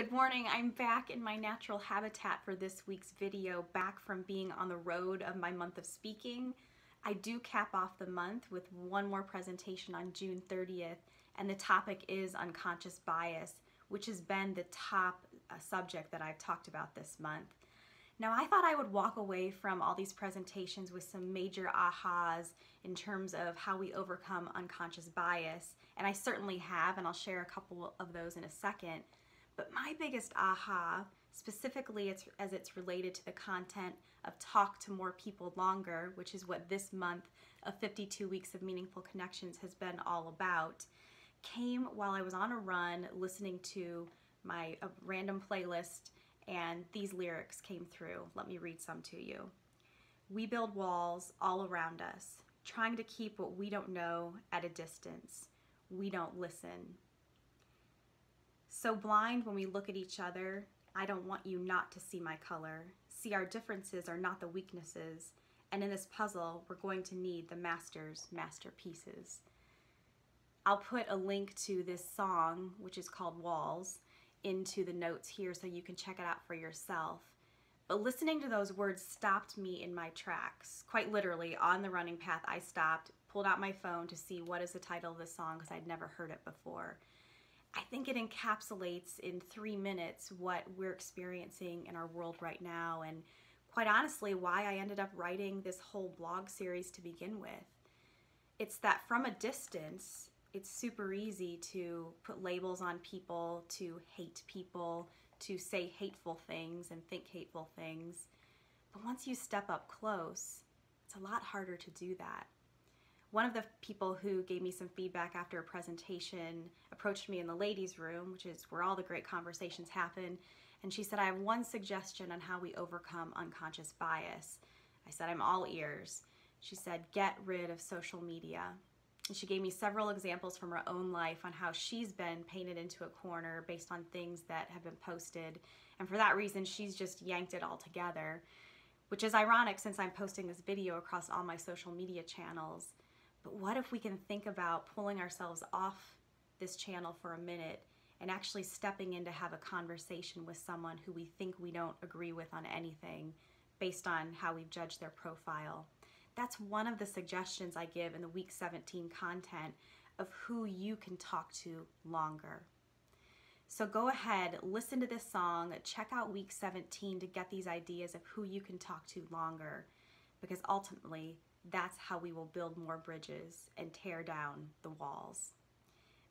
Good morning. I'm back in my natural habitat for this week's video, back from being on the road of my month of speaking. I do cap off the month with one more presentation on June 30th, and the topic is unconscious bias, which has been the top subject that I've talked about this month. Now, I thought I would walk away from all these presentations with some major ahas in terms of how we overcome unconscious bias, and I certainly have, and I'll share a couple of those in a second. But my biggest aha, specifically as it's related to the content of Talk to More People Longer, which is what this month of 52 Weeks of Meaningful Connections has been all about, came while I was on a run listening to my random playlist, and these lyrics came through. Let me read some to you. We build walls all around us, trying to keep what we don't know at a distance. We don't listen. So blind when we look at each other, I don't want you not to see my color. See, our differences are not the weaknesses, and in this puzzle, we're going to need the master's masterpieces. I'll put a link to this song, which is called Walls, into the notes here so you can check it out for yourself. But listening to those words stopped me in my tracks. Quite literally, on the running path, I stopped, pulled out my phone to see what is the title of the song because I'd never heard it before. I think it encapsulates in 3 minutes what we're experiencing in our world right now, and quite honestly, why I ended up writing this whole blog series to begin with. It's that from a distance, it's super easy to put labels on people, to hate people, to say hateful things and think hateful things. But once you step up close, it's a lot harder to do that. One of the people who gave me some feedback after a presentation approached me in the ladies' room, which is where all the great conversations happen, and she said, I have one suggestion on how we overcome unconscious bias. I said, I'm all ears. She said, get rid of social media. And she gave me several examples from her own life on how she's been painted into a corner based on things that have been posted, and for that reason, she's just yanked it all together, which is ironic since I'm posting this video across all my social media channels. But what if we can think about pulling ourselves off this channel for a minute and actually stepping in to have a conversation with someone who we think we don't agree with on anything based on how we've judged their profile? That's one of the suggestions I give in the week 17 content of who you can talk to longer. So go ahead, listen to this song, check out week 17 to get these ideas of who you can talk to longer, because ultimately, that's how we will build more bridges and tear down the walls.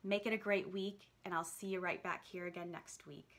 Make it a great week, and I'll see you right back here again next week.